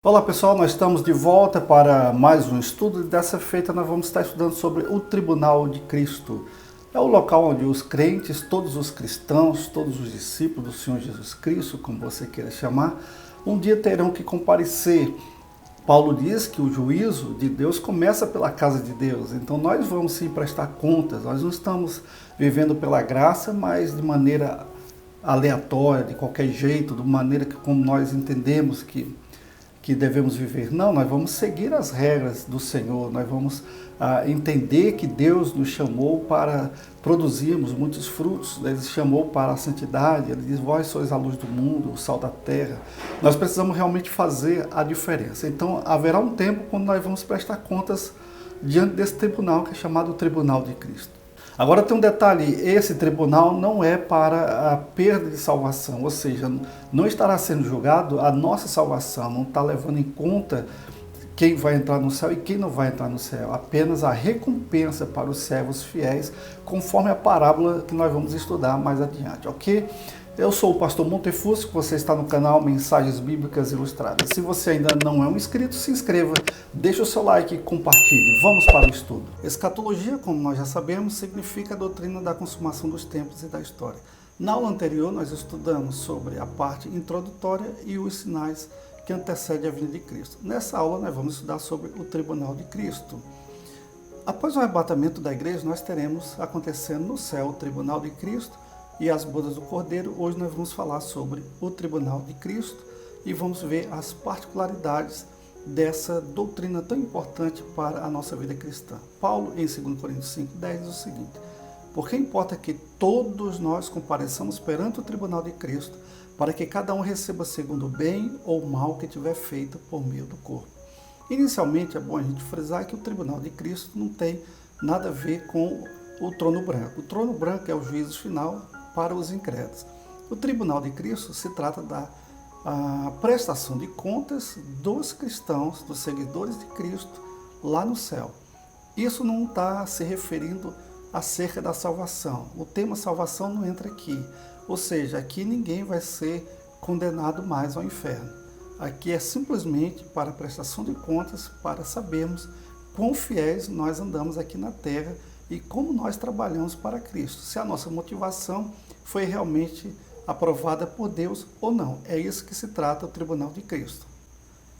Olá pessoal, nós estamos de volta para mais um estudo e dessa feita nós vamos estar estudando sobre o Tribunal de Cristo. É o local onde os crentes, todos os cristãos, todos os discípulos do Senhor Jesus Cristo, como você queira chamar, um dia terão que comparecer. Paulo diz que o juízo de Deus começa pela casa de Deus, então nós vamos sim prestar contas, nós não estamos vivendo pela graça, mas de maneira aleatória, de qualquer jeito, de maneira que como nós entendemos que devemos viver. Não, nós vamos seguir as regras do Senhor, nós vamos entender que Deus nos chamou para produzirmos muitos frutos, Ele nos chamou para a santidade, Ele diz, vós sois a luz do mundo, o sal da terra. Nós precisamos realmente fazer a diferença. Então, haverá um tempo quando nós vamos prestar contas diante desse tribunal que é chamado Tribunal de Cristo. Agora tem um detalhe, esse tribunal não é para a perda de salvação, ou seja, não estará sendo julgado a nossa salvação, não está levando em conta quem vai entrar no céu e quem não vai entrar no céu, apenas a recompensa para os servos fiéis, conforme a parábola que nós vamos estudar mais adiante, ok? Eu sou o pastor Montefusco, você está no canal Mensagens Bíblicas Ilustradas. Se você ainda não é um inscrito, se inscreva, deixe o seu like e compartilhe. Vamos para o estudo. Escatologia, como nós já sabemos, significa a doutrina da consumação dos tempos e da história. Na aula anterior, nós estudamos sobre a parte introdutória e os sinais que antecedem a vinda de Cristo. Nessa aula, nós vamos estudar sobre o Tribunal de Cristo. Após o arrebatamento da igreja, nós teremos acontecendo no céu o Tribunal de Cristo e as bodas do Cordeiro. Hoje nós vamos falar sobre o Tribunal de Cristo e vamos ver as particularidades dessa doutrina tão importante para a nossa vida cristã. Paulo, em 2 Coríntios 5:10, diz o seguinte: porque importa que todos nós compareçamos perante o Tribunal de Cristo, para que cada um receba segundo o bem ou o mal que tiver feito por meio do corpo. Inicialmente, é bom a gente frisar que o Tribunal de Cristo não tem nada a ver com o trono branco. O trono branco é o juízo final para os incrédulos. O Tribunal de Cristo se trata da prestação de contas dos cristãos, dos seguidores de Cristo, lá no céu. Isso não está se referindo acerca da salvação. O tema salvação não entra aqui. Ou seja, aqui ninguém vai ser condenado mais ao inferno. Aqui é simplesmente para a prestação de contas, para sabermos quão fiéis nós andamos aqui na terra e como nós trabalhamos para Cristo, se a nossa motivação foi realmente aprovada por Deus ou não. É isso que se trata o Tribunal de Cristo.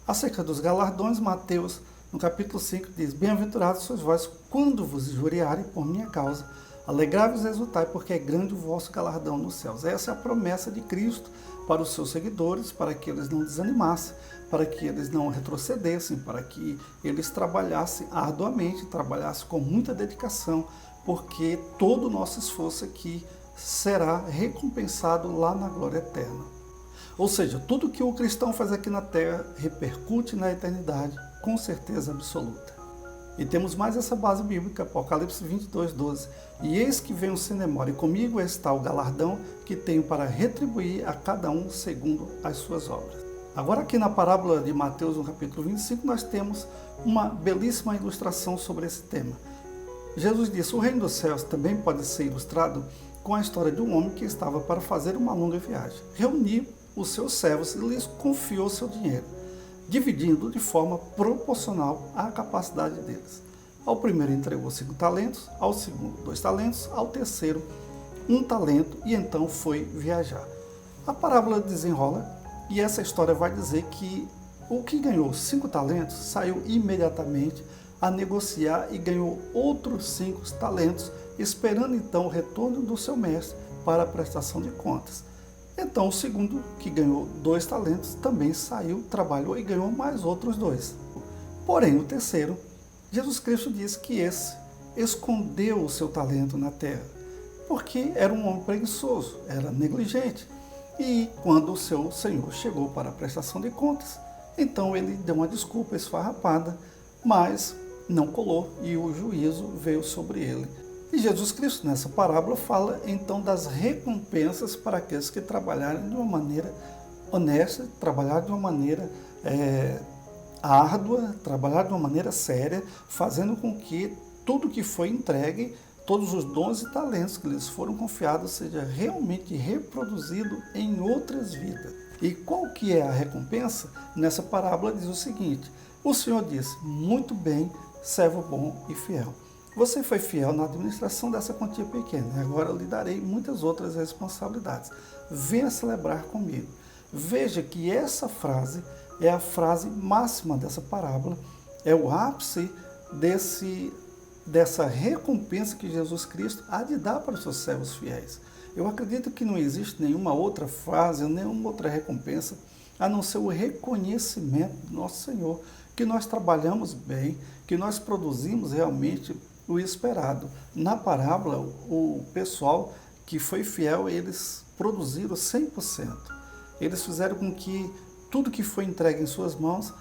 Acerca dos galardões, Mateus, no capítulo 5, diz: bem-aventurados sois vós quando vos injuriarem por minha causa, alegrai-vos e exultai, porque é grande o vosso galardão nos céus. Essa é a promessa de Cristo para os seus seguidores, para que eles não desanimassem, para que eles não retrocedessem, para que eles trabalhassem arduamente, trabalhassem com muita dedicação, porque todo o nosso esforço aqui será recompensado lá na glória eterna. Ou seja, tudo que o cristão faz aqui na terra repercute na eternidade, com certeza absoluta. E temos mais essa base bíblica, Apocalipse 22:12. E eis que venho sem demora, e comigo está o galardão que tenho para retribuir a cada um segundo as suas obras. Agora aqui na parábola de Mateus, no capítulo 25, nós temos uma belíssima ilustração sobre esse tema. Jesus disse: o reino dos céus também pode ser ilustrado com a história de um homem que estava para fazer uma longa viagem. Reuniu os seus servos e lhes confiou seu dinheiro, dividindo de forma proporcional à capacidade deles. Ao primeiro entregou 5 talentos, ao segundo 2 talentos, ao terceiro 1 talento e então foi viajar. A parábola desenrola e essa história vai dizer que o que ganhou 5 talentos saiu imediatamente a negociar e ganhou outros 5 talentos, esperando então o retorno do seu mestre para a prestação de contas. Então o segundo, que ganhou 2 talentos, também saiu, trabalhou e ganhou mais outros 2. Porém, o terceiro, Jesus Cristo diz que esse escondeu o seu talento na terra, porque era um homem preguiçoso, era negligente. E quando o seu senhor chegou para a prestação de contas, então ele deu uma desculpa esfarrapada, mas não colou e o juízo veio sobre ele. E Jesus Cristo, nessa parábola, fala então das recompensas para aqueles que trabalharem de uma maneira honesta, trabalhar de uma maneira árdua, trabalhar de uma maneira séria, fazendo com que tudo que foi entregue, todos os dons e talentos que lhes foram confiados, seja realmente reproduzido em outras vidas. E qual que é a recompensa? Nessa parábola diz o seguinte: o Senhor disse, muito bem, servo bom e fiel. Você foi fiel na administração dessa quantia pequena, agora eu lhe darei muitas outras responsabilidades. Venha celebrar comigo. Veja que essa frase é a frase máxima dessa parábola, é o ápice dessa recompensa que Jesus Cristo há de dar para os seus servos fiéis. Eu acredito que não existe nenhuma outra frase, nenhuma outra recompensa, a não ser o reconhecimento do nosso Senhor, que nós trabalhamos bem, que nós produzimos realmente o esperado. Na parábola, o pessoal que foi fiel, eles produziram 100%. Eles fizeram com que tudo que foi entregue em suas mãos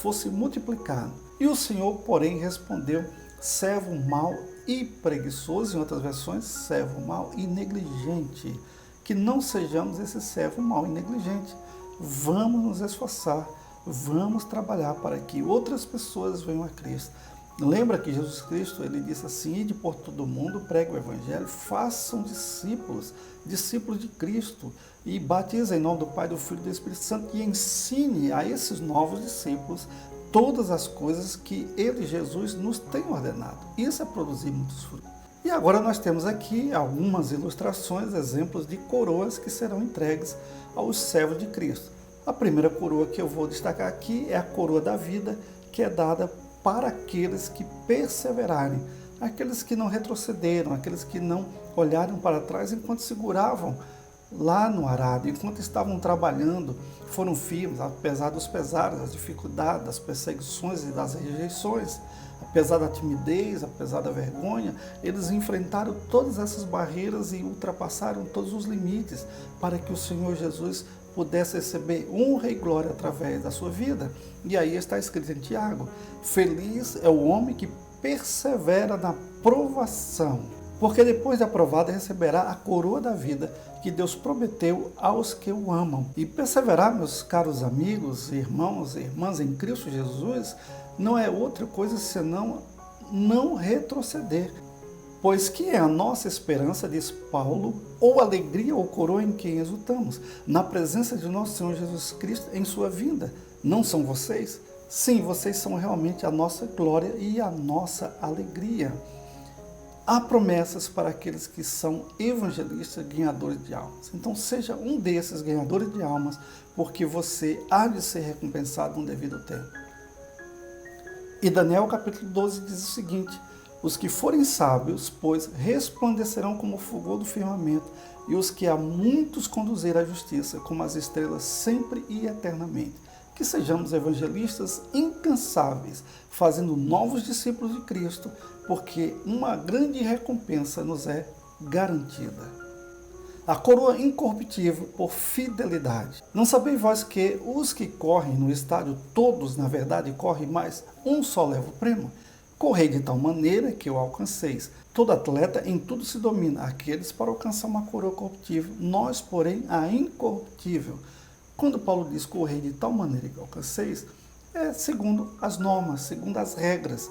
fosse multiplicado. E o Senhor, porém, respondeu, servo mau e preguiçoso, em outras versões, servo mau e negligente. Que não sejamos esse servo mau e negligente. Vamos nos esforçar, vamos trabalhar para que outras pessoas venham a Cristo. Lembra que Jesus Cristo, ele disse assim, ide por todo o mundo, pregue o Evangelho, façam discípulos, discípulos de Cristo, e batize em nome do Pai, do Filho e do Espírito Santo, e ensine a esses novos discípulos todas as coisas que ele, Jesus, nos tem ordenado. Isso é produzir muitos frutos. E agora nós temos aqui algumas ilustrações, exemplos de coroas que serão entregues aos servos de Cristo. A primeira coroa que eu vou destacar aqui é a coroa da vida, que é dada para aqueles que perseverarem, aqueles que não retrocederam, aqueles que não olharam para trás enquanto seguravam lá no arado, enquanto estavam trabalhando, foram firmes, apesar dos pesares, das dificuldades, das perseguições e das rejeições, apesar da timidez, apesar da vergonha, eles enfrentaram todas essas barreiras e ultrapassaram todos os limites para que o Senhor Jesus pudesse receber honra e glória através da sua vida. E aí está escrito em Tiago, feliz é o homem que persevera na provação, porque depois de aprovado receberá a coroa da vida que Deus prometeu aos que o amam. E perseverar, meus caros amigos, irmãos e irmãs em Cristo Jesus, não é outra coisa senão não retroceder. Pois que é a nossa esperança, diz Paulo, ou alegria ou coroa em quem exultamos, na presença de nosso Senhor Jesus Cristo em sua vinda. Não são vocês? Sim, vocês são realmente a nossa glória e a nossa alegria. Há promessas para aqueles que são evangelistas, ganhadores de almas. Então seja um desses ganhadores de almas, porque você há de ser recompensado no devido tempo. E Daniel capítulo 12 diz o seguinte, os que forem sábios, pois, resplandecerão como o fulgor do firmamento, e os que a muitos conduzir à justiça, como as estrelas, sempre e eternamente. Que sejamos evangelistas incansáveis, fazendo novos discípulos de Cristo, porque uma grande recompensa nos é garantida. A coroa incorruptível por fidelidade. Não sabeis vós que os que correm no estádio, todos, na verdade, correm, mas um só leva o prêmio? Correi de tal maneira que o alcanceis. Todo atleta em tudo se domina, aqueles para alcançar uma coroa corruptível, nós, porém, a incorruptível. Quando Paulo diz correi de tal maneira que alcanceis, é segundo as normas, segundo as regras,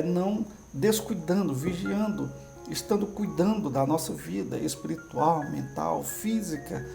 não descuidando, vigiando, estando cuidando da nossa vida espiritual, mental, física.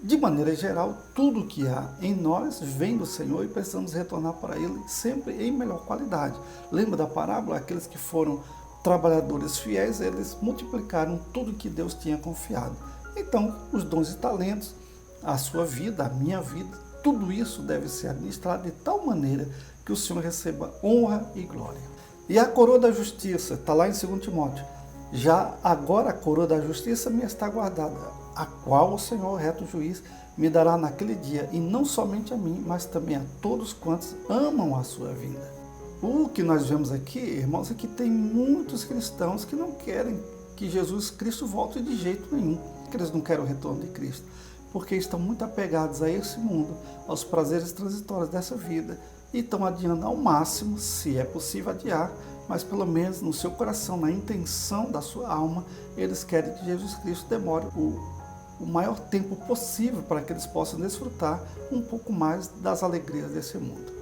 De maneira geral, tudo que há em nós vem do Senhor e precisamos retornar para Ele sempre em melhor qualidade. Lembra da parábola? Aqueles que foram trabalhadores fiéis, eles multiplicaram tudo que Deus tinha confiado. Então, os dons e talentos, a sua vida, a minha vida, tudo isso deve ser administrado de tal maneira que o Senhor receba honra e glória. E a coroa da justiça, está lá em 2 Timóteo. Já agora a coroa da justiça me está guardada, a qual o Senhor, reto juiz, me dará naquele dia, e não somente a mim, mas também a todos quantos amam a sua vinda. O que nós vemos aqui, irmãos, é que tem muitos cristãos que não querem que Jesus Cristo volte de jeito nenhum, que eles não querem o retorno de Cristo, porque estão muito apegados a esse mundo, aos prazeres transitórios dessa vida, e estão adiando ao máximo, se é possível adiar, mas pelo menos no seu coração, na intenção da sua alma, eles querem que Jesus Cristo demore o maior tempo possível para que eles possam desfrutar um pouco mais das alegrias desse mundo.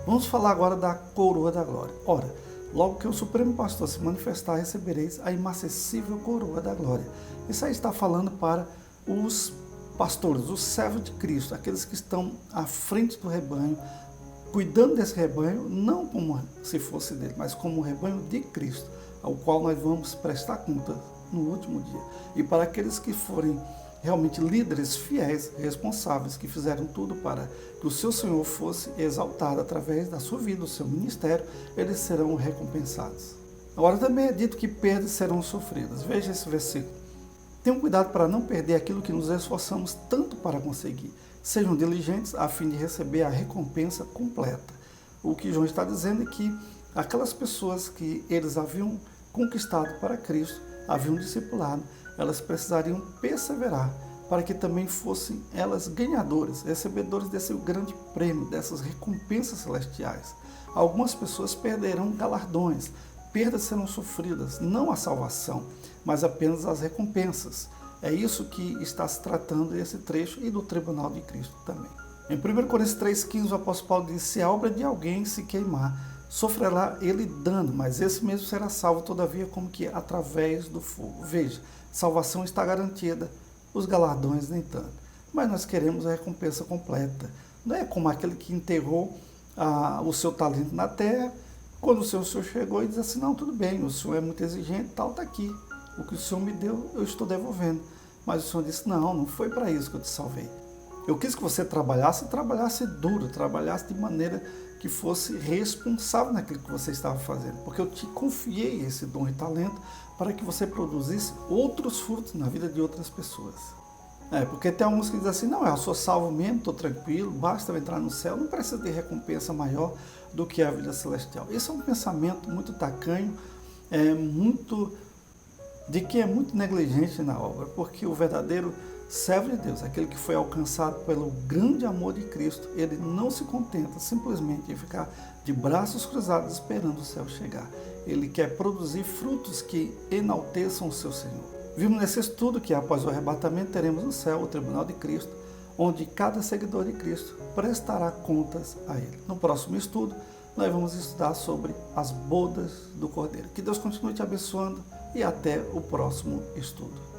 Vamos falar agora da coroa da glória. Ora, logo que o Supremo Pastor se manifestar, recebereis a inacessível coroa da glória. Isso aí está falando para os Pastores, os servos de Cristo, aqueles que estão à frente do rebanho, cuidando desse rebanho, não como se fosse dele, mas como o rebanho de Cristo, ao qual nós vamos prestar conta no último dia. E para aqueles que forem realmente líderes fiéis, responsáveis, que fizeram tudo para que o seu Senhor fosse exaltado através da sua vida, do seu ministério, eles serão recompensados. Agora também é dito que perdas serão sofridas. Veja esse versículo. Tenham cuidado para não perder aquilo que nos esforçamos tanto para conseguir. Sejam diligentes a fim de receber a recompensa completa. O que João está dizendo é que aquelas pessoas que eles haviam conquistado para Cristo, haviam discipulado, elas precisariam perseverar para que também fossem elas ganhadoras, recebedores desse grande prêmio, dessas recompensas celestiais. Algumas pessoas perderão galardões, perdas serão sofridas, não a salvação, mas apenas as recompensas. É isso que está se tratando esse trecho e do tribunal de Cristo também. Em 1 Coríntios 3,15 o apóstolo Paulo diz: se a obra de alguém se queimar, sofrerá ele dano, mas esse mesmo será salvo, todavia, como que através do fogo. Veja, salvação está garantida, os galardões nem tanto. Mas nós queremos a recompensa completa. Não é como aquele que enterrou o seu talento na terra, quando o Senhor chegou e disse assim: não, tudo bem, o Senhor é muito exigente, tal, está aqui. O que o Senhor me deu, eu estou devolvendo. Mas o Senhor disse: não foi para isso que eu te salvei. Eu quis que você trabalhasse duro, trabalhasse de maneira que fosse responsável naquilo que você estava fazendo. Porque eu te confiei esse dom e talento para que você produzisse outros frutos na vida de outras pessoas. Porque tem alguns que dizem assim: não, eu sou salvo mesmo, estou tranquilo, basta eu entrar no céu, não precisa de recompensa maior do que a vida celestial. Esse é um pensamento muito tacanho, de quem é muito negligente na obra, porque o verdadeiro servo de Deus, aquele que foi alcançado pelo grande amor de Cristo, ele não se contenta simplesmente em ficar de braços cruzados esperando o céu chegar. Ele quer produzir frutos que enalteçam o seu Senhor. Vimos nesse estudo que após o arrebatamento teremos no céu o tribunal de Cristo, onde cada seguidor de Cristo prestará contas a ele. No próximo estudo, nós vamos estudar sobre as bodas do Cordeiro. Que Deus continue te abençoando e até o próximo estudo.